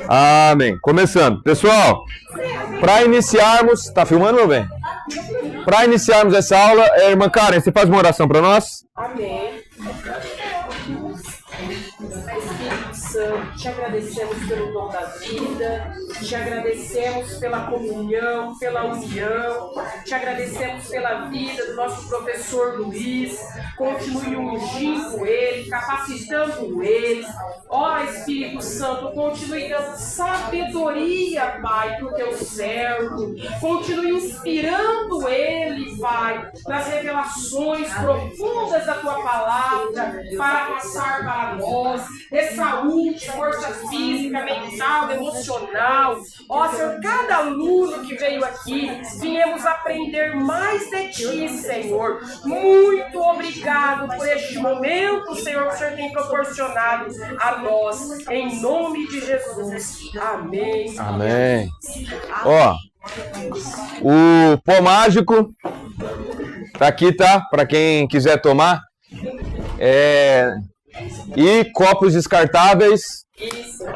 Amém. Começando. Pessoal, para iniciarmos... Tá filmando, meu bem? Para iniciarmos essa aula, irmã Karen, você faz uma oração para nós? Amém. Espírito Santo, te agradecemos pelo dom da vida, te agradecemos pela comunhão, pela união, te agradecemos pela vida do nosso professor Luiz, continue ungindo ele, capacitando ele. Ó Espírito Santo, continue dando sabedoria, Pai, para o teu servo, continue inspirando ele, Pai, nas revelações profundas da tua palavra, para passar para nós, de saúde, força física, mental, emocional. Ó Senhor, cada aluno que veio aqui, viemos aprender mais de Ti, Senhor. Muito obrigado por este momento, Senhor, que o Senhor tem proporcionado a nós, em nome de Jesus. Amém. Amém. Ó, o pó mágico tá aqui, tá? Para quem quiser tomar. E copos descartáveis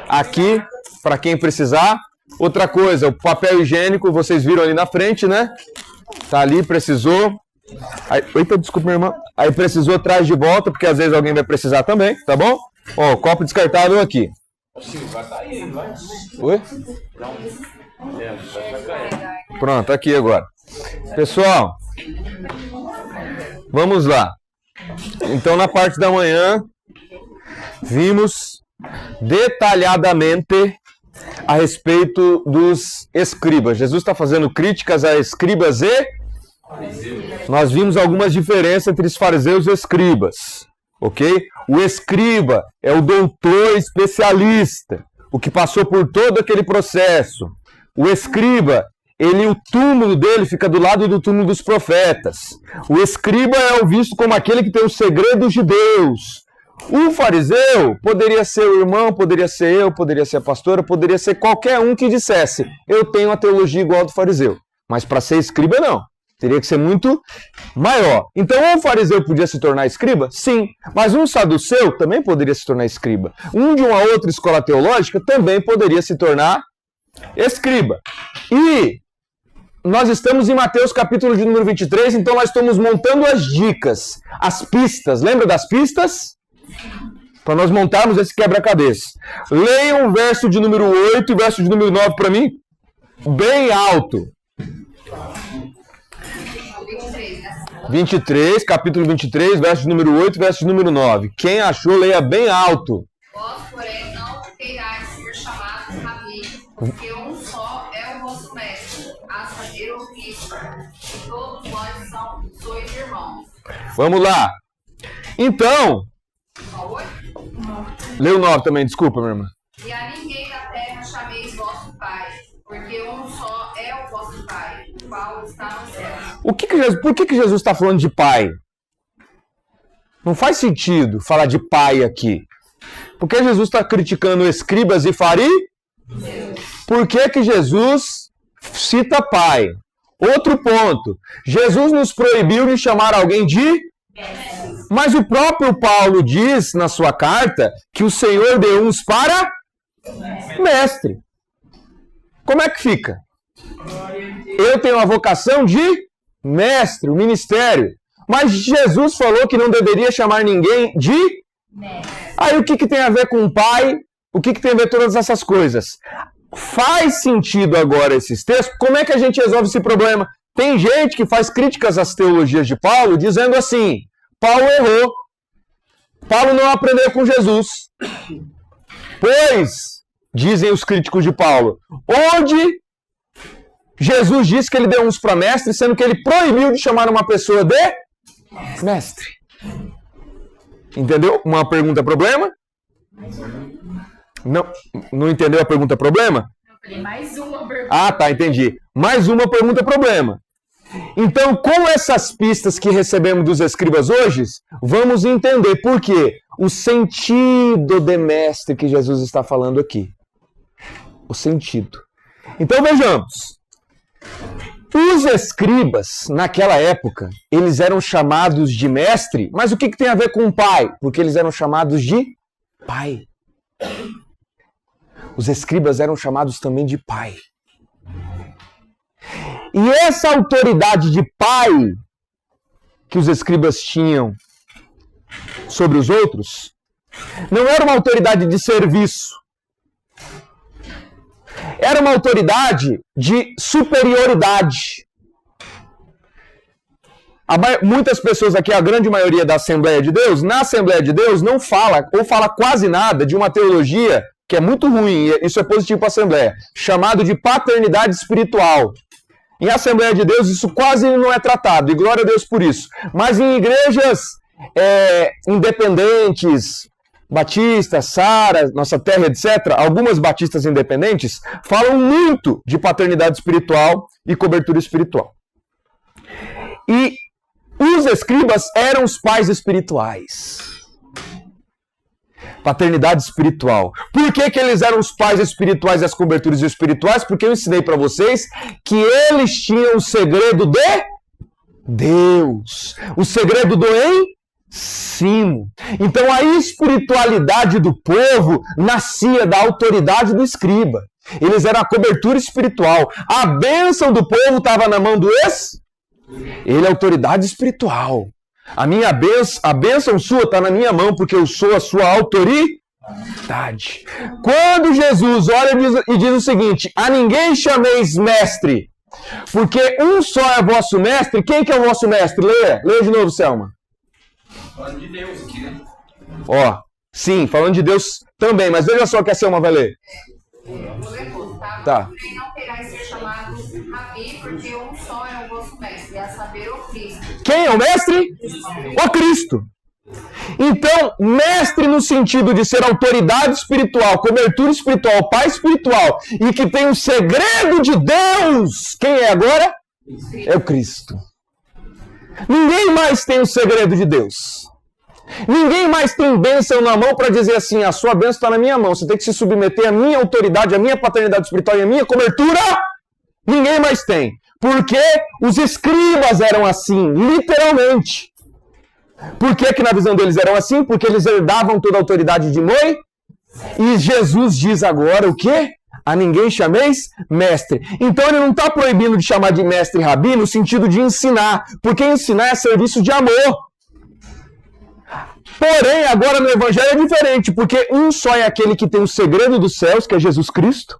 aqui, para quem precisar. Outra coisa, o papel higiênico, vocês viram ali na frente, né? Tá ali, precisou. Aí, eita, desculpa, minha irmã. Aí precisou, traz de volta, porque às vezes alguém vai precisar também, tá bom? Ó, copo descartável aqui. Oi? Pronto, aqui agora. Pessoal, vamos lá. Então, na parte da manhã, vimos detalhadamente a respeito dos escribas. Jesus está fazendo críticas a escribas e nós vimos algumas diferenças entre os fariseus e escribas, ok? O escriba é o doutor especialista, o que passou por todo aquele processo. O escriba, o túmulo dele fica do lado do túmulo dos profetas. O escriba é visto como aquele que tem os segredos de Deus. O fariseu poderia ser o irmão, poderia ser eu, poderia ser a pastora, poderia ser qualquer um que dissesse: eu tenho a teologia igual ao do fariseu. Mas para ser escriba, não. Teria que ser muito maior. Então, um fariseu podia se tornar escriba? Sim. Mas um saduceu também poderia se tornar escriba. Um de uma outra escola teológica também poderia se tornar escriba. E nós estamos em Mateus capítulo de número 23, então nós estamos montando as dicas, as pistas. Lembra das pistas? Para nós montarmos esse quebra-cabeça. Leiam o verso de número 8 e o verso de número 9 para mim, bem alto. 23, capítulo 23, verso de número 8 e verso de número 9. Quem achou, leia bem alto. Vós, porém, não queirais ser chamados rabi, porque um só é o vosso mestre, a saber, o Cristo, e todos vós sois irmãos. Vamos lá. Então, lê o 9 também, desculpa, minha irmã. E a ninguém da terra chameis vosso Pai, porque um só é o vosso Pai, o qual está no céu. Por que Jesus está falando de pai? Não faz sentido falar de pai aqui. Por que Jesus está criticando escribas e fariseus? Por que Jesus cita pai? Outro ponto. Jesus nos proibiu de chamar alguém de... Mas o próprio Paulo diz na sua carta que o Senhor deu uns para mestre. Como é que fica? Eu tenho a vocação de mestre, o ministério. Mas Jesus falou que não deveria chamar ninguém de... Aí o que tem a ver com o pai? O que tem a ver com todas essas coisas? Faz sentido agora esses textos? Como é que a gente resolve esse problema? Tem gente que faz críticas às teologias de Paulo, dizendo assim: Paulo errou. Paulo não aprendeu com Jesus. Pois, dizem os críticos de Paulo, onde Jesus disse que ele deu uns para mestre, sendo que ele proibiu de chamar uma pessoa de mestre. Entendeu? Uma pergunta problema? Não entendeu a pergunta problema? Mais uma pergunta. Ah, tá, entendi. Mais uma pergunta problema. Então, com essas pistas que recebemos dos escribas hoje, vamos entender por quê. O sentido de mestre que Jesus está falando aqui. O sentido. Então, vejamos. Os escribas, naquela época, eles eram chamados de mestre, mas o que tem a ver com pai? Porque eles eram chamados de pai. Os escribas eram chamados também de pai. E essa autoridade de pai que os escribas tinham sobre os outros não era uma autoridade de serviço. Era uma autoridade de superioridade. Muitas pessoas aqui, a grande maioria da Assembleia de Deus, na Assembleia de Deus não fala, ou fala quase nada, de uma teologia que é muito ruim, e isso é positivo para a Assembleia, chamado de paternidade espiritual. Em Assembleia de Deus isso quase não é tratado, e glória a Deus por isso. Mas em igrejas independentes, batistas, Sara, Nossa Terra, etc., algumas batistas independentes falam muito de paternidade espiritual e cobertura espiritual. E os escribas eram os pais espirituais. Paternidade espiritual. Por que eles eram os pais espirituais e as coberturas espirituais? Porque eu ensinei para vocês que eles tinham o segredo de Deus. O segredo do ensino. Então a espiritualidade do povo nascia da autoridade do escriba. Eles eram a cobertura espiritual. A bênção do povo estava na mão do Ele é autoridade espiritual. A bênção sua está na minha mão, porque eu sou a sua autoridade. Quando Jesus olha e diz o seguinte: a ninguém chameis mestre, porque um só é vosso mestre. Quem que é o vosso mestre? Leia de novo, Selma. Falando de Deus aqui, né? Ó, sim, falando de Deus também, mas veja só o que a Selma vai ler. Tá. Porém, não terás ser chamado Rabi, porque um só é o vosso mestre, a saber, o Cristo. Quem é o mestre? O Cristo. Então, mestre no sentido de ser autoridade espiritual, cobertura espiritual, pai espiritual, e que tem o segredo de Deus. Quem é agora? É o Cristo. Ninguém mais tem o segredo de Deus. Ninguém mais tem bênção na mão para dizer assim: a sua bênção está na minha mão, você tem que se submeter à minha autoridade, à minha paternidade espiritual e à minha cobertura. Ninguém mais tem. Porque os escribas eram assim, literalmente. Por que na visão deles eram assim? Porque eles herdavam toda a autoridade de Moisés. E Jesus diz agora o quê? A ninguém chameis mestre. Então ele não está proibindo de chamar de mestre e rabi no sentido de ensinar, porque ensinar é serviço de amor. Porém, agora no Evangelho é diferente, porque um só é aquele que tem o segredo dos céus, que é Jesus Cristo,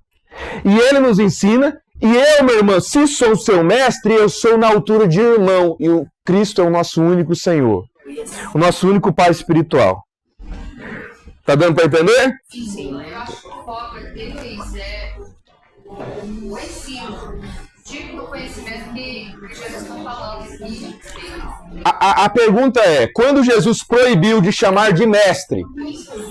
e ele nos ensina, e eu, minha irmã, se sou seu mestre, eu sou na altura de irmão, e o Cristo é o nosso único Senhor, o nosso único Pai espiritual. Tá dando para entender? Sim, eu acho que o foco deles é o ensino, tipo do conhecimento que Jesus está falando aqui. A pergunta é, quando Jesus proibiu de chamar de mestre,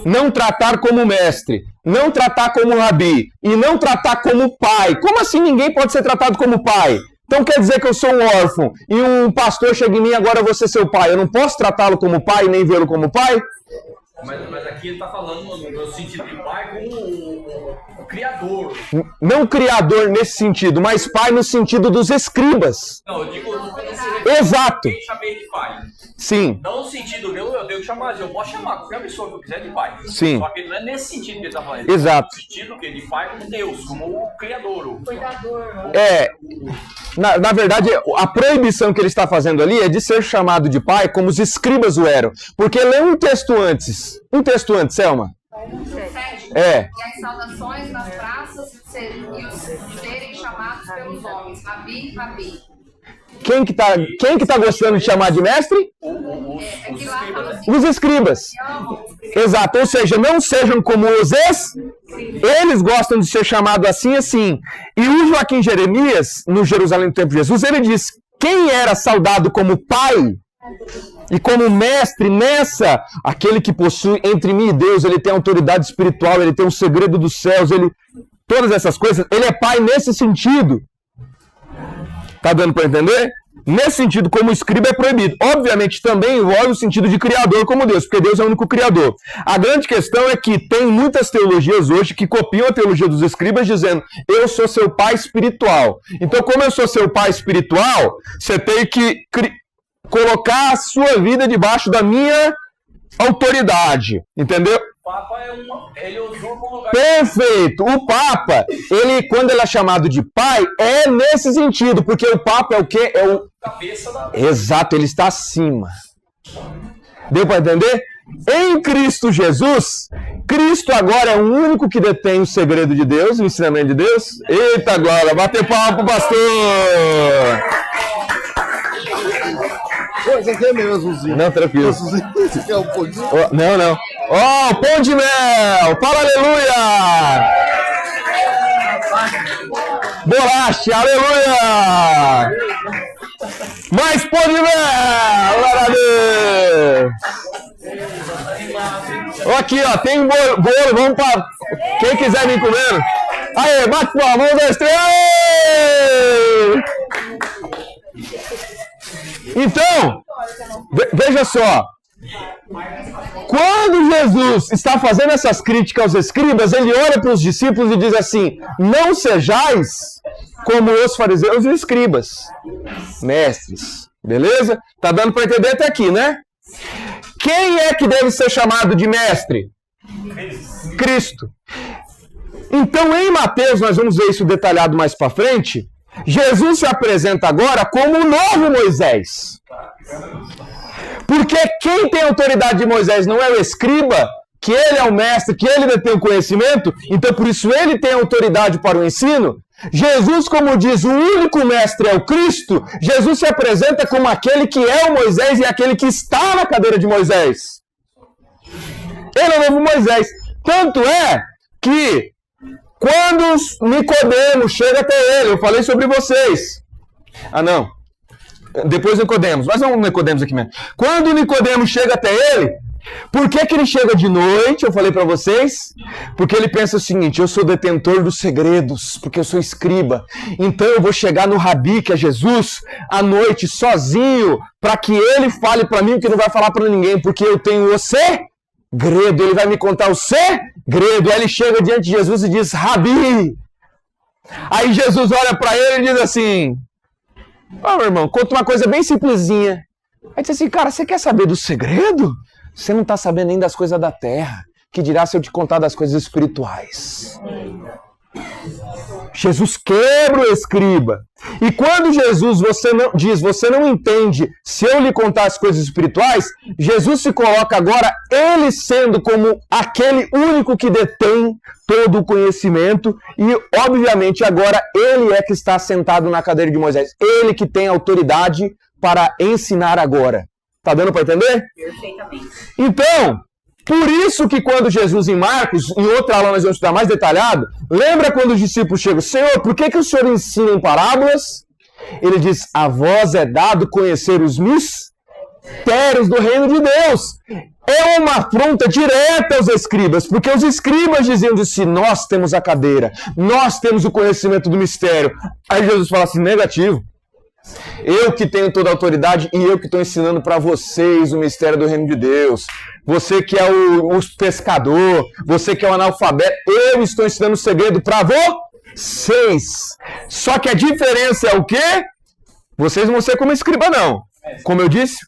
não tratar como mestre, não tratar como rabi e não tratar como pai, como assim ninguém pode ser tratado como pai? Então quer dizer que eu sou um órfão e um pastor chega em mim, agora eu vou ser seu pai, eu não posso tratá-lo como pai nem vê-lo como pai? Mas aqui ele está falando no sentido de pai como o criador. Não criador nesse sentido, mas pai no sentido dos escribas. Não, eu digo exato. Eu chamei de pai. Sim. Não no sentido meu, eu tenho que chamar, eu posso chamar qualquer pessoa que eu quiser de pai. Sim. Só que não é nesse sentido que ele está falando. Exato. No sentido que de pai como Deus, como o criador. O Cuidador. Na verdade, a proibição que ele está fazendo ali é de ser chamado de pai como os escribas o eram. Porque lê um texto antes. Um texto antes, Selma. 7. É. E as saudações nas praças e os serem chamados pelos homens. Rabi, Rabi. Quem que tá gostando de chamar de mestre? É que lá fala assim, Os escribas. Exato, ou seja, não sejam como os eles gostam de ser chamados assim. E o Joaquim Jeremias, no Jerusalém do Tempo de Jesus, ele diz, quem era saudado como pai e como mestre nessa, aquele que possui entre mim e Deus, ele tem autoridade espiritual, ele tem o segredo dos céus, todas essas coisas, ele é pai nesse sentido. Tá dando para entender? Nesse sentido, como escriba é proibido. Obviamente, também envolve o sentido de criador como Deus, porque Deus é o único criador. A grande questão é que tem muitas teologias hoje que copiam a teologia dos escribas dizendo, eu sou seu pai espiritual. Então, como eu sou seu pai espiritual, você tem que colocar a sua vida debaixo da minha autoridade. Entendeu? Papa ele usurpa o lugar. Perfeito. O Papa, ele, quando ele é chamado de pai, é nesse sentido, porque o Papa é o quê? É o Cabeça da... Exato, ele está acima. Deu para entender? Em Cristo Jesus, Cristo agora é o único que detém o segredo de Deus, o ensinamento de Deus. Eita glória, bater palma pro pastor! Esse aqui é meu, azulzinho. Não, tranquilo. Esse aqui é o pudim. Não. Ó, pão de mel! Fala aleluia! Bolacha, aleluia! Mais pão de mel! Glória a Deus! Aqui, ó, tem bolo, vamos para... Quem quiser vir comendo. Aí, bate palma, 1, 2, 3. Aê! Então, veja só. Quando Jesus está fazendo essas críticas aos escribas, ele olha para os discípulos e diz assim: não sejais como os fariseus e os escribas, mestres. Beleza? Tá dando para entender até aqui, né? Quem é que deve ser chamado de mestre? Cristo. Então, em Mateus, nós vamos ver isso detalhado mais para frente. Jesus se apresenta agora como o novo Moisés. Porque quem tem autoridade de Moisés não é o escriba, que ele é o mestre, que ele detém o conhecimento, então por isso ele tem autoridade para o ensino. Jesus, como diz, o único mestre é o Cristo. Jesus se apresenta como aquele que é o Moisés e aquele que está na cadeira de Moisés. Ele é o novo Moisés. Tanto é que quando Nicodemos chega até ele, eu falei sobre vocês. Não. Depois Nicodemos. Mas vamos Nicodemos aqui mesmo. Quando Nicodemos chega até ele, por que ele chega de noite? Eu falei para vocês. Porque ele pensa o seguinte: eu sou detentor dos segredos, porque eu sou escriba. Então eu vou chegar no Rabi, que é Jesus, à noite, sozinho, para que ele fale para mim o que não vai falar para ninguém, porque eu tenho o segredo. Ele vai me contar o segredo. Aí ele chega diante de Jesus e diz: Rabi. Aí Jesus olha para ele e diz assim: meu irmão, conta uma coisa bem simplesinha. Aí diz assim: cara, você quer saber do segredo? Você não está sabendo nem das coisas da terra. Que dirá se eu te contar das coisas espirituais? Jesus quebra o escriba. E quando Jesus você não entende se eu lhe contar as coisas espirituais, Jesus se coloca agora, ele sendo como aquele único que detém todo o conhecimento, e obviamente agora ele é que está sentado na cadeira de Moisés. Ele que tem autoridade para ensinar agora. Tá dando para entender? Perfeitamente. Então, por isso que quando Jesus em Marcos, em outra aula nós vamos estudar mais detalhado, lembra quando os discípulos chegam: Senhor, por que o Senhor ensina em parábolas? Ele diz: a vós é dado conhecer os mistérios do reino de Deus. É uma afronta direta aos escribas, porque os escribas diziam de si: nós temos a cadeira, nós temos o conhecimento do mistério. Aí Jesus fala assim: negativo. Eu que tenho toda a autoridade e eu que estou ensinando para vocês o mistério do reino de Deus. Você que é o pescador, você que é o analfabeto, eu estou ensinando o segredo para vocês. Só que a diferença é o quê? Vocês não vão ser como escriba, não. Como eu disse,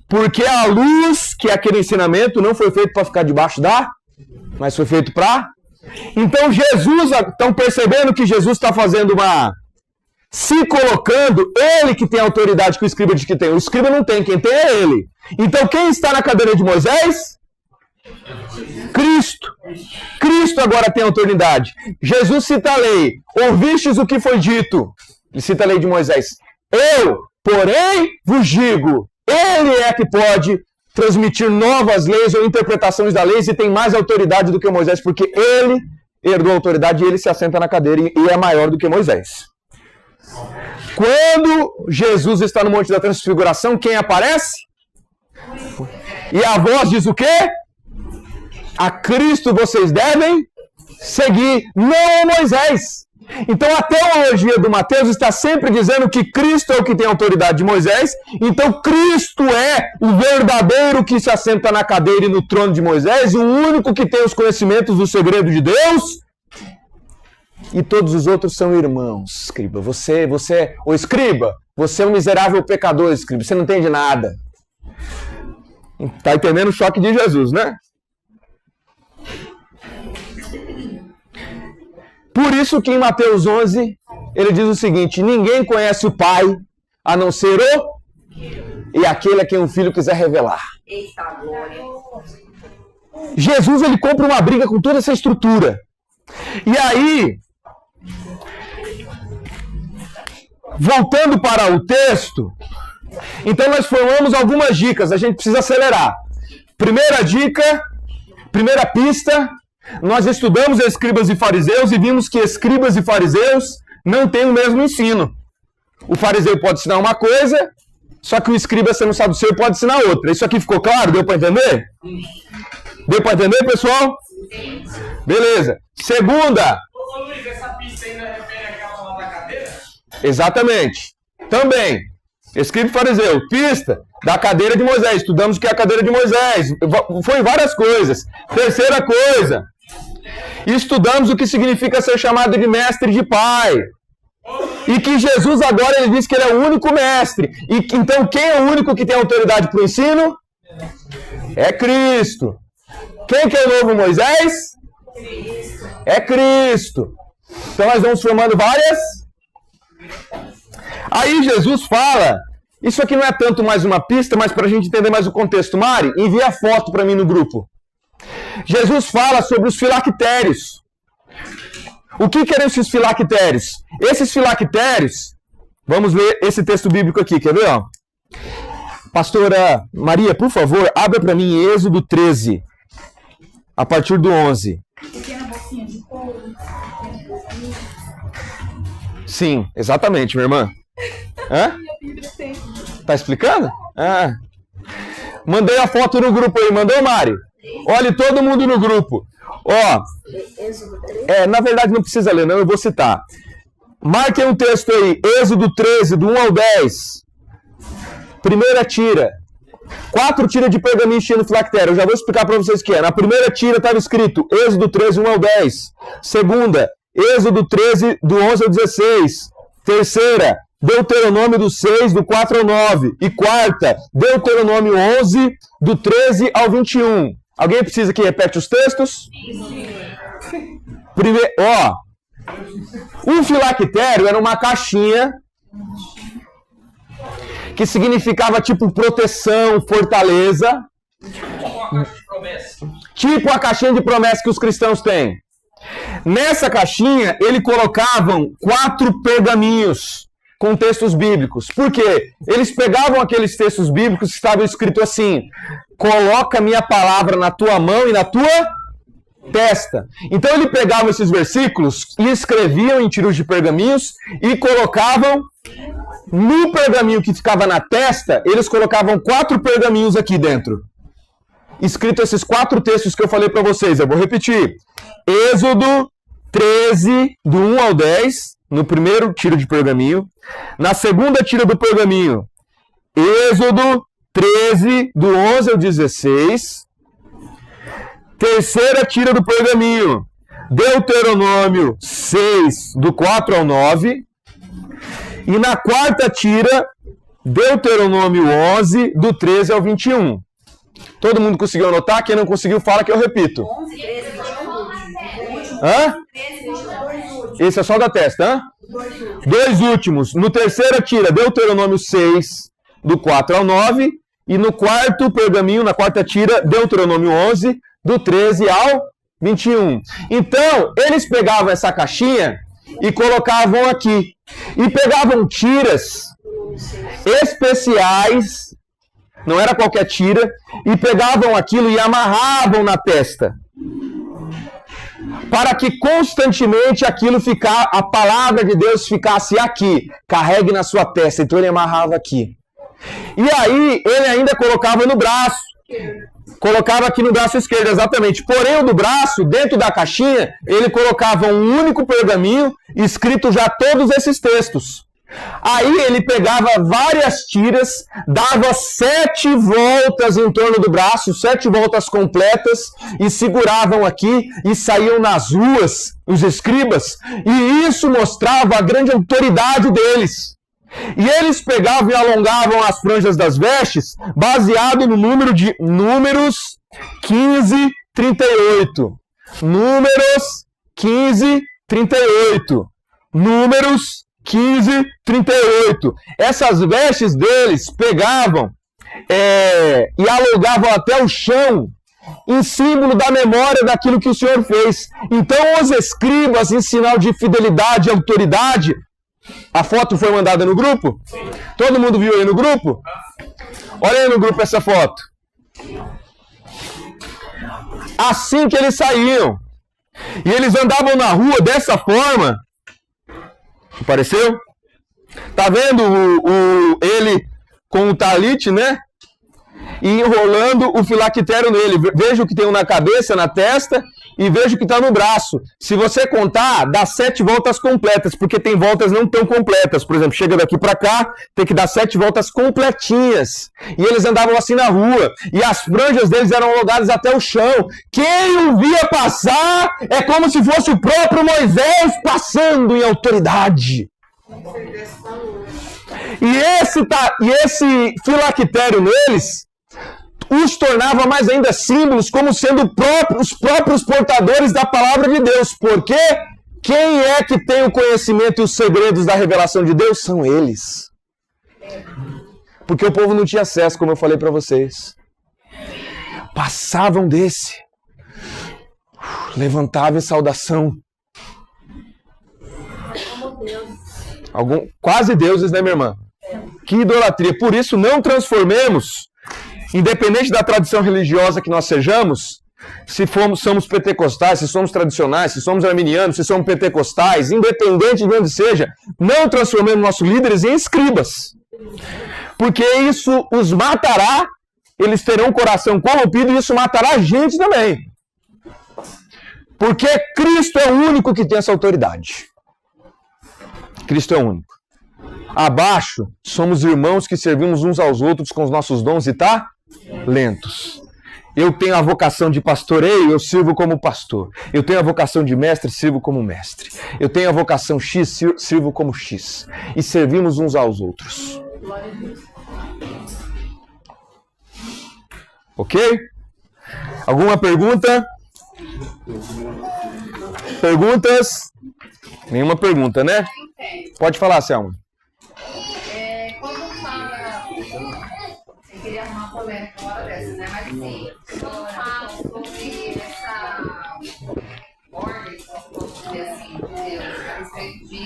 porque a luz, que é aquele ensinamento, não foi feito para ficar debaixo da, mas foi feito para... Então Jesus, estão percebendo que Jesus está fazendo se colocando, ele que tem a autoridade que o escriba diz que tem. O escriba não tem, quem tem é ele. Então quem está na cadeira de Moisés? Cristo. Cristo agora tem autoridade. Jesus cita a lei. Ouvistes o que foi dito? Ele cita a lei de Moisés. Eu, porém, vos digo. Ele é que pode transmitir novas leis ou interpretações da lei e tem mais autoridade do que Moisés, porque ele herdou a autoridade e ele se assenta na cadeira e é maior do que Moisés. Quando Jesus está no Monte da Transfiguração, quem aparece? E a voz diz o quê? A Cristo vocês devem seguir, não a Moisés. Então a teologia do Mateus está sempre dizendo que Cristo é o que tem a autoridade de Moisés. Então Cristo é o verdadeiro que se assenta na cadeira e no trono de Moisés, e o único que tem os conhecimentos do segredo de Deus. E todos os outros são irmãos, escriba. Você, ô escriba, você é um miserável pecador, escriba. Você não entende nada. Tá entendendo o choque de Jesus, né? isso que em Mateus 11, ele diz o seguinte: ninguém conhece o Pai, a não ser o e aquele a quem o Filho quiser revelar. Eita glória. Jesus, ele compra uma briga com toda essa estrutura. E aí, voltando para o texto, então nós formamos algumas dicas, a gente precisa acelerar. Primeira dica, primeira pista, nós estudamos escribas e fariseus e vimos que escribas e fariseus não têm o mesmo ensino. O fariseu pode ensinar uma coisa, só que o escriba, sendo saduceu, pode ensinar outra. Isso aqui ficou claro? Deu para entender? Deu para entender, pessoal? Beleza. Segunda. Ô Luiz, essa pista ainda refere àquela lá da cadeira? Exatamente. Também. Escriba e fariseu. Pista da cadeira de Moisés. Estudamos o que é a cadeira de Moisés. Foi várias coisas. Terceira coisa. Estudamos o que significa ser chamado de mestre de pai. E que Jesus agora ele diz que ele é o único mestre. E então quem é o único que tem autoridade para o ensino? É Cristo. Quem que é o novo Moisés? É Cristo. Então nós vamos formando várias. Aí Jesus fala, isso aqui não é tanto mais uma pista, mas para a gente entender mais o contexto. Mari, envia a foto para mim no grupo. Jesus fala sobre os filactérios. O que eram esses filactérios? Esses filactérios, vamos ler esse texto bíblico aqui, quer ver? Ó? Pastora Maria, por favor, abra para mim Êxodo 13, a partir do 11. Pequena bolsinha de couro. Sim, exatamente, minha irmã. Hã? Tá explicando? Ah. Mandei a foto no grupo aí, mandou, Mário? Olha, todo mundo no grupo. Ó, na verdade não precisa ler, não, eu vou citar. Marquem um texto aí, Êxodo 13, do 1 ao 10. Primeira tira. 4 tiras de pergaminho tinha no filactério. Eu já vou explicar para vocês o que é. Na primeira tira estava escrito Êxodo 13, 1 ao 10. Segunda, Êxodo 13, do 11 ao 16. Terceira, Deuteronômio do 6, do 4 ao 9. E quarta, Deuteronômio 11, do 13 ao 21. Alguém precisa que repete os textos? Primeiro, ó, um filactério era uma caixinha que significava tipo proteção, fortaleza. Tipo a caixinha de promessa que os cristãos têm. Nessa caixinha, eles colocavam 4 pergaminhos com textos bíblicos. Por quê? Eles pegavam aqueles textos bíblicos que estavam escritos assim: coloca minha palavra na tua mão e na tua testa. Então eles pegavam esses versículos e escreviam em tiros de pergaminhos e colocavam no pergaminho que ficava na testa, eles colocavam 4 pergaminhos aqui dentro. Escrito esses 4 textos que eu falei para vocês. Eu vou repetir. Êxodo 13, do 1 ao 10, no primeiro tiro de pergaminho. Na segunda tira do pergaminho, Êxodo 13, do 11 ao 16. Terceira tira do pergaminho, Deuteronômio 6, do 4 ao 9. E na quarta tira, Deuteronômio 11, do 13 ao 21. Todo mundo conseguiu anotar? Quem não conseguiu, fala que eu repito. 11, 13, 21. Hã? 13, 22. Esse é só da testa, hã? 2 últimos. No terceira tira, Deuteronômio 6, do 4 ao 9. E no quarto pergaminho, na quarta tira, Deuteronômio 11, do 13 ao 21. Então, eles pegavam essa caixinha e colocavam aqui. E pegavam tiras especiais, não era qualquer tira, e pegavam aquilo e amarravam na testa. Para que constantemente aquilo ficar, a palavra de Deus ficasse aqui, carregue na sua testa. Então ele amarrava aqui. E aí ele ainda colocava no braço. Colocava aqui no braço esquerdo, exatamente. Porém, o do braço, dentro da caixinha, ele colocava um único pergaminho, escrito já todos esses textos. Aí ele pegava várias tiras, dava 7 voltas em torno do braço, 7 voltas completas, e seguravam aqui e saíam nas ruas, os escribas, e isso mostrava a grande autoridade deles. E eles pegavam e alongavam as franjas das vestes, baseado no número de Números 15, 38. Números 15, 38. Números 15, 38. Essas vestes deles pegavam e alugavam até o chão, em símbolo da memória daquilo que o Senhor fez. Então os escribas, em sinal de fidelidade e autoridade, a foto foi mandada no grupo? Todo mundo viu aí no grupo? Olha aí no grupo essa foto. Assim que eles saíam, e eles andavam na rua dessa forma. Apareceu? Tá vendo ele com o talite, né? E enrolando o filactério nele. Veja o que tem um na cabeça, na testa, e veja o que está no braço. Se você contar, dá 7 voltas completas, porque tem voltas não tão completas. Por exemplo, chega daqui para cá, tem que dar 7 voltas completinhas. E eles andavam assim na rua, e as franjas deles eram alugadas até o chão. Quem o via passar é como se fosse o próprio Moisés passando em autoridade. E esse filactério neles os tornava mais ainda símbolos, como sendo os próprios portadores da palavra de Deus. Porque quem é que tem o conhecimento e os segredos da revelação de Deus? São eles. Porque o povo não tinha acesso, como eu falei para vocês. Passavam desse. Levantava em saudação. Quase deuses, né, minha irmã? Que idolatria. Por isso, não transformemos, independente da tradição religiosa que nós sejamos, se somos pentecostais, se somos tradicionais, se somos arminianos, se somos pentecostais, independente de onde seja, não transformemos nossos líderes em escribas. Porque isso os matará, eles terão um coração corrompido e isso matará a gente também. Porque Cristo é o único que tem essa autoridade. Cristo é o único. Abaixo, somos irmãos que servimos uns aos outros com os nossos dons e talentos. Eu tenho a vocação de pastoreio, eu sirvo como pastor. Eu tenho a vocação de mestre, sirvo como mestre. Eu tenho a vocação X, sirvo como X. E servimos uns aos outros. Ok? Alguma pergunta? Perguntas? Nenhuma pergunta, né? Pode falar, Selma. Quando fala, eu queria arrumar polêmica uma hora dessa, né? Mas assim, quando fala sobre essa ordem, vamos dizer assim, de Deus, a respeito de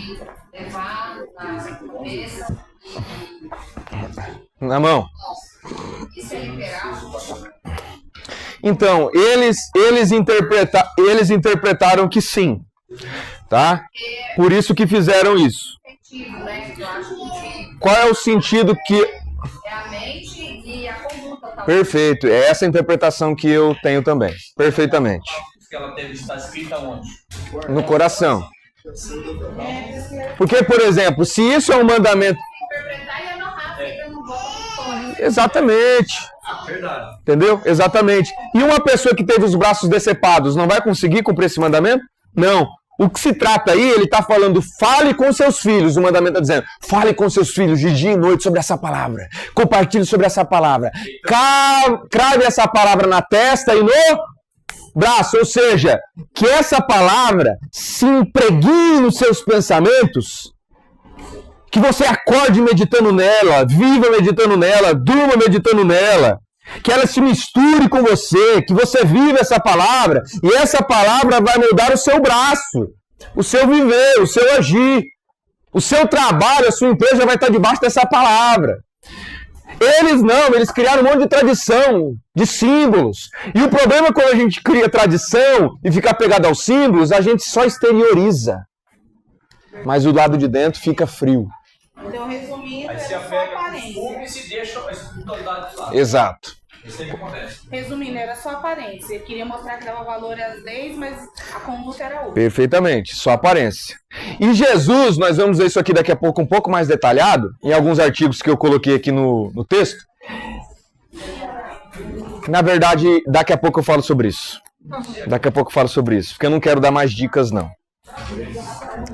levar na cabeça na mão. Isso é literal? Então, eles interpretaram que sim, tá? Por isso que fizeram isso. Qual é o sentido que... É a mente e a conduta. Tá? Perfeito, é essa a interpretação que eu tenho também, perfeitamente. Que ela teve está escrita onde? No coração. Porque, por exemplo, se isso é um mandamento... Interpretar e amarrar, fica no bolo. Exatamente. Verdade. Entendeu? Exatamente. E uma pessoa que teve os braços decepados não vai conseguir cumprir esse mandamento? Não. O que se trata aí, ele está falando, fale com seus filhos. O mandamento está dizendo, fale com seus filhos de dia e noite sobre essa palavra. Compartilhe sobre essa palavra. Crave essa palavra na testa e no braço. Ou seja, que essa palavra se impregne nos seus pensamentos. Que você acorde meditando nela, viva meditando nela, durma meditando nela. Que ela se misture com você, que você viva essa palavra, e essa palavra vai mudar o seu braço, o seu viver, o seu agir. O seu trabalho, a sua empresa vai estar debaixo dessa palavra. Eles não, eles criaram um monte de tradição, de símbolos. E o problema é quando a gente cria tradição e fica pegado aos símbolos, a gente só exterioriza. Mas o lado de dentro fica frio. Então, resumindo, Aí se era só apega com aparência. fogo e se deixa a espiritualidade de lado. Exato. Isso aí que acontece. Resumindo, era só aparência. Ele queria mostrar que dava valor às leis, mas a conduta era outra. Perfeitamente, só aparência. E Jesus, nós vamos ver isso aqui daqui a pouco um pouco mais detalhado, em alguns artigos que eu coloquei aqui no texto. Na verdade, daqui a pouco eu falo sobre isso. Daqui a pouco eu falo sobre isso, porque eu não quero dar mais dicas, não.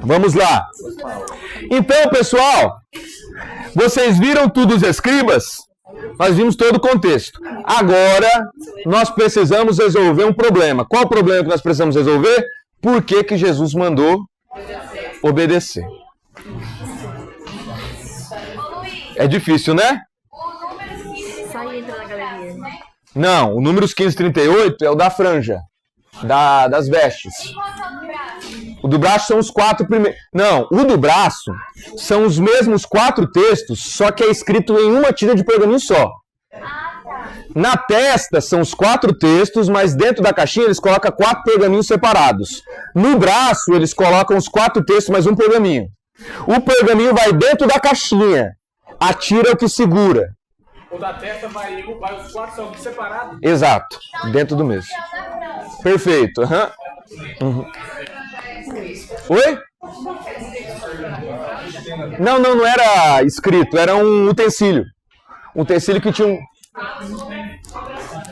Vamos lá. Então, pessoal, vocês viram tudo os escribas? Nós vimos todo o contexto. Agora, nós precisamos resolver um problema. Qual o problema que nós precisamos resolver? Por que que Jesus mandou Obedecer. Ô Luiz, É difícil, né? o número 15 Só entra na galeria. Não, o número 1538 é o da franja, das vestes. e quanto é o do braço? O do braço são os 4 primeiros. Não, o do braço são os mesmos 4 textos, só que é escrito em uma tira de pergaminho só. Ah, tá. Na testa são os 4 textos, mas dentro da caixinha eles colocam 4 pergaminhos separados. No braço eles colocam os 4 textos mais um pergaminho. O pergaminho vai dentro da caixinha. A tira é o que segura. O da testa vai os 4 são separados. Exato, dentro do mesmo. Perfeito. Aham. Uhum. Oi? Não era escrito, era um utensílio. Um utensílio que tinha um...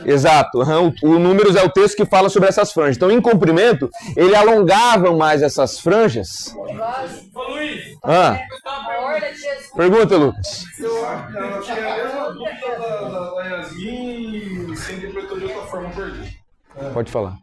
Exato. Uhum. O números é o texto que fala sobre essas franjas. Então, em comprimento, ele alongava mais essas franjas. Ô Luiz, Ah, A orla de Jesus. pergunta, Lucas. Eu acho que é a mesma dúvida da Yasmin, você interpretou de outra forma, perdi. Pode falar.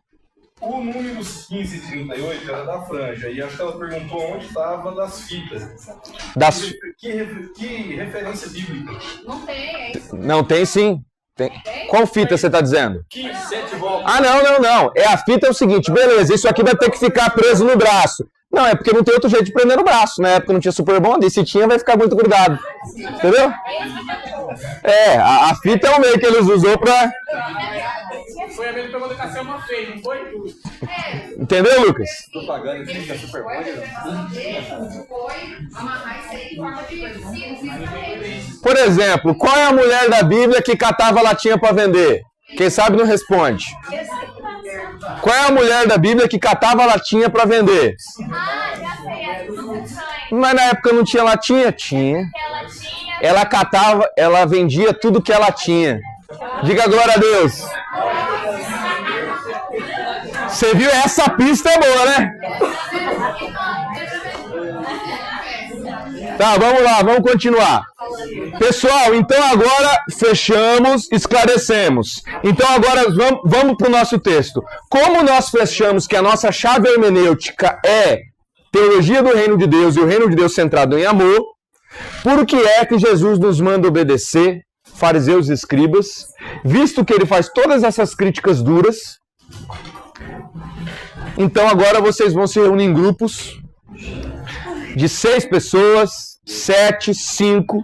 O número 1538 era da franja, e acho que ela perguntou onde estava das fitas. Das... Que referência bíblica? Não tem, é isso. Não, tem sim. Tem. Qual fita você está dizendo? 15, 7 voltas. Ah, não. É a fita é o seguinte, beleza, isso aqui vai ter que ficar preso no braço. Não, é porque não tem outro jeito de prender no braço. Na época não tinha super bond, e se tinha vai ficar muito grudado. Entendeu? É, a fita é o meio que eles usou pra... Foi a mesma pergunta que a Selma fez, não foi? Entendeu, Lucas? Propaganda que fica super Foi amarrar isso aí em forma de Por exemplo, qual é a mulher da Bíblia que catava latinha pra vender? Quem sabe não responde. Qual é a mulher da Bíblia que catava latinha pra vender? Ah, já sei, é tudo estranho. Mas na época não tinha latinha? Tinha. Ela tinha. Ela catava, ela vendia tudo que ela tinha. Diga glória a Deus. Você viu? Essa pista é boa, né? Tá, vamos lá, vamos continuar. Pessoal, então agora fechamos, esclarecemos. Então agora vamos para o nosso texto. Como nós fechamos que a nossa chave hermenêutica é teologia do reino de Deus e o reino de Deus centrado em amor, por que é que Jesus nos manda obedecer, fariseus e escribas, visto que ele faz todas essas críticas duras? Então agora vocês vão se reunir em grupos de 6 pessoas, 7, 5.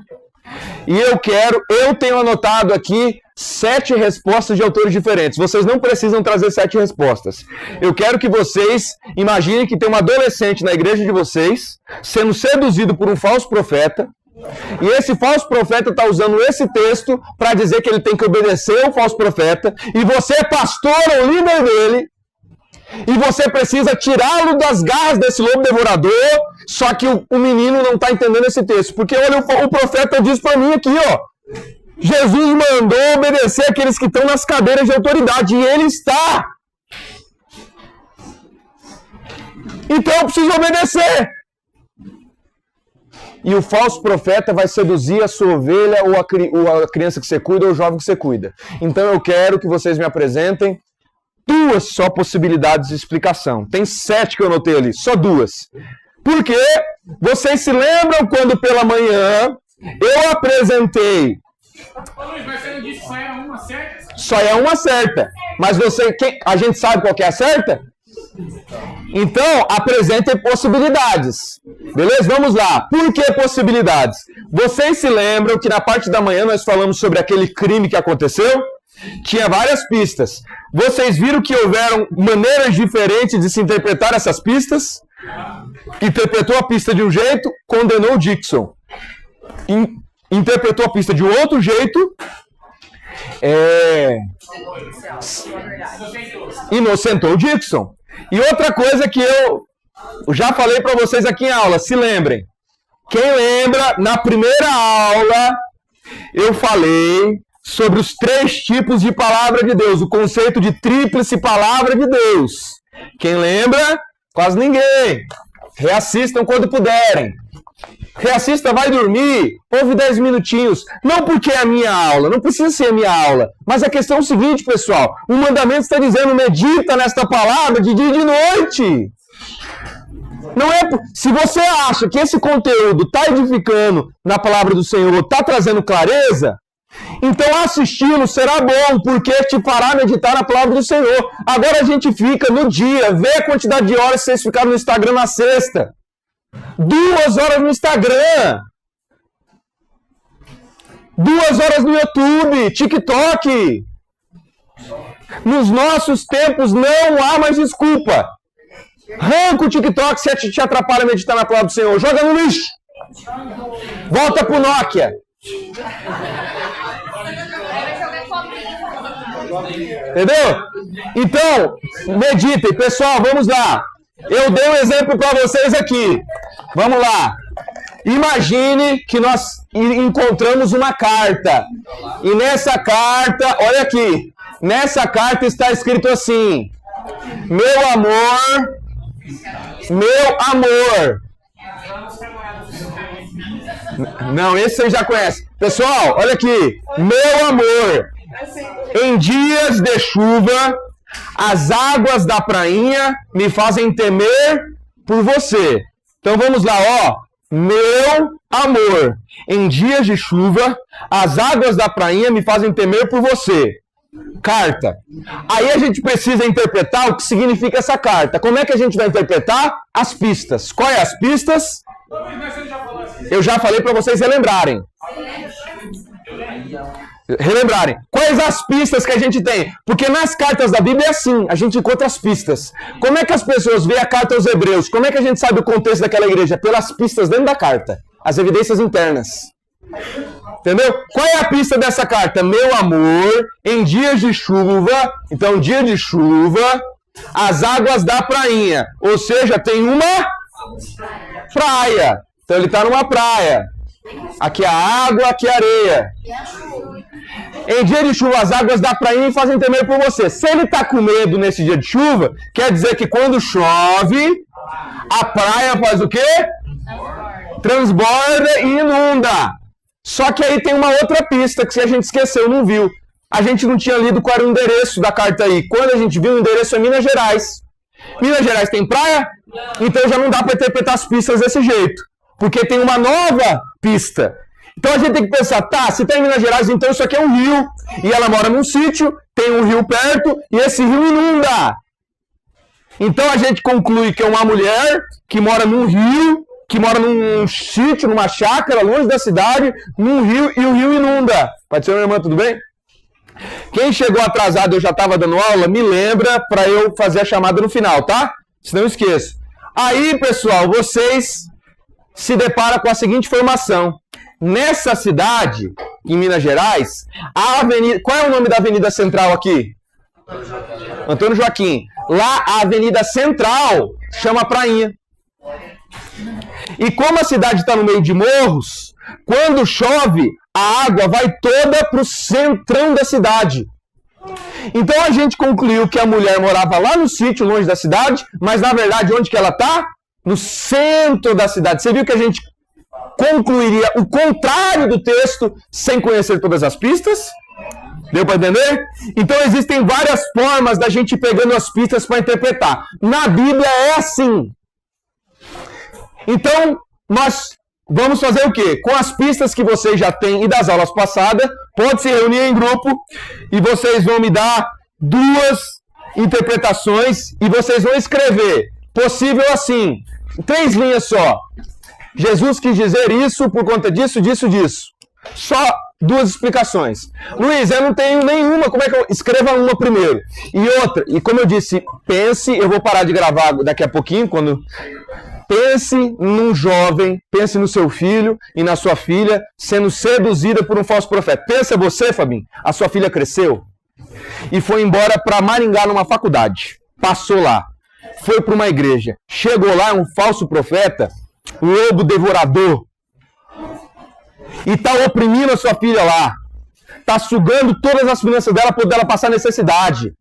E eu tenho anotado aqui 7 respostas de autores diferentes. Vocês não precisam trazer 7 respostas. Eu quero que vocês imaginem que tem um adolescente na igreja de vocês sendo seduzido por um falso profeta. E esse falso profeta está usando esse texto para dizer que ele tem que obedecer ao falso profeta. E você é pastor ou líder dele. E você precisa tirá-lo das garras desse lobo devorador. Só que o menino não está entendendo esse texto. Porque olha, o profeta diz para mim aqui, ó. Jesus mandou obedecer aqueles que estão nas cadeiras de autoridade. E ele está. Então eu preciso obedecer. E o falso profeta vai seduzir a sua ovelha ou a criança que você cuida ou o jovem que você cuida. Então eu quero que vocês me apresentem 2 só possibilidades de explicação. Tem 7 que eu anotei ali, só 2. Porque vocês se lembram quando pela manhã eu apresentei... Ô Luiz, mas você não disse que só era uma certa? Só é uma certa. Mas a gente sabe qual que é a certa? Então, apresentem possibilidades. Beleza? Vamos lá. Por que possibilidades? Vocês se lembram que na parte da manhã nós falamos sobre aquele crime que aconteceu? Tinha várias pistas. Vocês viram que houveram maneiras diferentes de se interpretar essas pistas? Interpretou a pista de um jeito, condenou o Dixon. Interpretou a pista de um outro jeito, inocentou o Dixon. E outra coisa que eu já falei para vocês aqui em aula, se lembrem. Quem lembra, na primeira aula, eu falei sobre os 3 tipos de palavra de Deus, o conceito de tríplice palavra de Deus. Quem lembra? Quase ninguém. Reassistam quando puderem. Reassista, vai dormir, ouve 10 minutinhos. Não porque é a minha aula, não precisa ser a minha aula. Mas a questão é o seguinte, pessoal. O mandamento está dizendo, medita nesta palavra de dia e de noite. Não é, se você acha que esse conteúdo está edificando na palavra do Senhor, está trazendo clareza, então assisti-lo será bom, porque te fará meditar na palavra do Senhor. Agora a gente fica no dia, vê a quantidade de horas que vocês ficaram no Instagram na sexta. 2 horas no Instagram. 2 horas no YouTube, TikTok. Nos nossos tempos não há mais desculpa. Arranca o TikTok se te atrapalha a meditar na palavra do Senhor. Joga no lixo. Volta pro Nokia. Entendeu? Então, meditem. Pessoal, vamos lá. Eu dei um exemplo para vocês aqui. Vamos lá. Imagine que nós encontramos uma carta. E nessa carta, olha aqui. Nessa carta está escrito assim: meu amor, meu amor. Não, esse você já conhece. Pessoal, olha aqui. Meu amor, em dias de chuva, as águas da prainha me fazem temer por você. Então vamos lá, ó. Meu amor, em dias de chuva, as águas da prainha me fazem temer por você. Carta. Aí a gente precisa interpretar o que significa essa carta. Como é que a gente vai interpretar? As pistas. Quais as pistas? Eu já falei para vocês relembrarem. Quais as pistas que a gente tem? Porque nas cartas da Bíblia é assim, a gente encontra as pistas. Como é que as pessoas veem a carta aos Hebreus? Como é que a gente sabe o contexto daquela igreja? Pelas pistas dentro da carta, as evidências internas. Entendeu? Qual é a pista dessa carta? Meu amor, em dias de chuva, então dia de chuva, as águas da prainha. Ou seja, tem uma praia. Então ele está numa praia. Aqui a água, aqui a areia. Em dia de chuva, as águas da prainha fazem temer por você. Se ele está com medo nesse dia de chuva, quer dizer que quando chove, a praia faz o quê? Transborda e inunda. Só que aí tem uma outra pista que a gente esqueceu, não viu. A gente não tinha lido qual era o endereço da carta aí. Quando a gente viu, o endereço é Minas Gerais. Minas Gerais tem praia? Então já não dá para interpretar as pistas desse jeito. Porque tem uma nova pista. Então a gente tem que pensar, tá, se tem Minas Gerais, então isso aqui é um rio. E ela mora num sítio, tem um rio perto, e esse rio inunda. Então a gente conclui que é uma mulher que mora num rio, que mora num sítio, numa chácara, longe da cidade, num rio, e o rio inunda. Pode ser, minha irmã, tudo bem? Quem chegou atrasado, eu já estava dando aula, me lembra para eu fazer a chamada no final, tá? Senão eu esqueço. Aí, pessoal, vocês se deparam com a seguinte informação. Nessa cidade, em Minas Gerais, a avenida... Qual é o nome da avenida central aqui? Antônio Joaquim. Lá, a avenida central chama Prainha. E como a cidade está no meio de morros, quando chove, a água vai toda para o centrão da cidade. Então a gente concluiu que a mulher morava lá no sítio, longe da cidade, mas na verdade onde que ela está? No centro da cidade. Você viu que a gente concluiria o contrário do texto sem conhecer todas as pistas? Deu para entender? Então existem várias formas da gente ir pegando as pistas para interpretar. Na Bíblia é assim. Então, nós vamos fazer o quê? Com as pistas que vocês já têm e das aulas passadas, pode se reunir em grupo e vocês vão me dar 2 interpretações e vocês vão escrever. Possível assim, 3 linhas só. Jesus quis dizer isso por conta disso, disso, disso. Só 2 explicações. Luiz, eu não tenho nenhuma, como é que eu... Escreva uma primeiro. E outra, e como eu disse, pense, eu vou parar de gravar daqui a pouquinho, quando... Pense num jovem, pense no seu filho e na sua filha sendo seduzida por um falso profeta. Pensa você, Fabinho, a sua filha cresceu e foi embora para Maringá numa faculdade. Passou lá, foi para uma igreja. Chegou lá, um falso profeta, lobo devorador. E está oprimindo a sua filha lá. Está sugando todas as finanças dela para ela passar necessidade.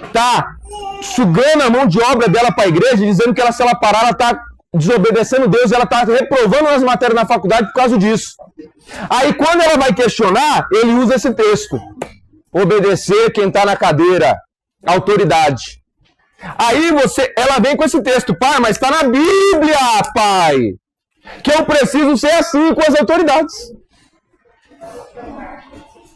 Está sugando a mão de obra dela para a igreja, dizendo que se ela parar, ela está desobedecendo Deus, ela está reprovando as matérias na faculdade por causa disso. Aí quando ela vai questionar, ele usa esse texto. Obedecer quem está na cadeira, autoridade. Aí ela vem com esse texto, pai, mas está na Bíblia, pai, que eu preciso ser assim com as autoridades.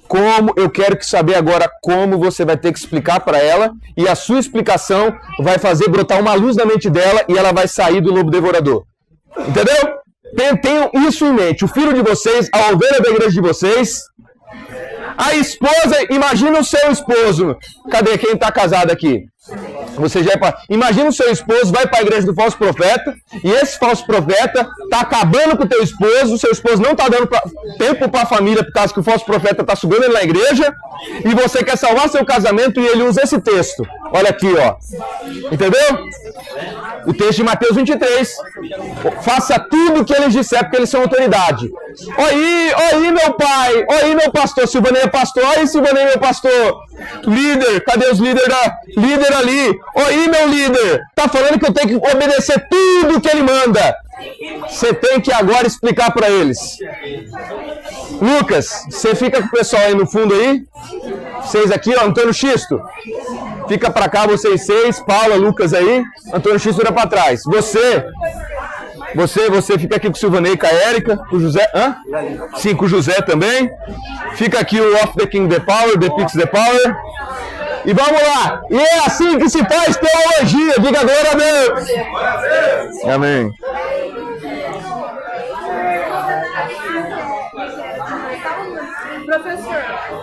Como eu quero saber agora como você vai ter que explicar para ela, e a sua explicação vai fazer brotar uma luz na mente dela e ela vai sair do lobo devorador. Entendeu? Tenham isso em mente. O filho de vocês, a ovelha da igreja de vocês, a esposa, imagina o seu esposo. Cadê quem está casado aqui? Você já imagina o seu esposo vai para a igreja do falso profeta, e esse falso profeta está acabando com o teu esposo, o seu esposo não está dando tempo para a família por causa que o falso profeta está sugando ele na igreja, e você quer salvar seu casamento e ele usa esse texto. Olha aqui, ó. Entendeu? O texto de Mateus 23. Faça tudo o que eles disser, porque eles são autoridade. Oi, meu pai. Oi, meu pastor. Silvanei é pastor. Oi, Silvanei, meu pastor. Líder. Cadê os líderes? Líder ali. Oi, meu líder. Tá falando que eu tenho que obedecer tudo que ele manda. Você tem que agora explicar para eles. Lucas, você fica com o pessoal aí no fundo aí. Vocês aqui, ó. Antônio Xisto. Fica pra cá, vocês seis. Paula, Lucas aí. Antônio Xisto era pra trás. Você fica aqui com o Silvanei e com a Érica. Com o José. Hã? Sim, com o José também. Fica aqui o Off the King the Power, The Pix the Power. E vamos lá. E é assim que se faz teologia. Diga glória a Deus. Amém.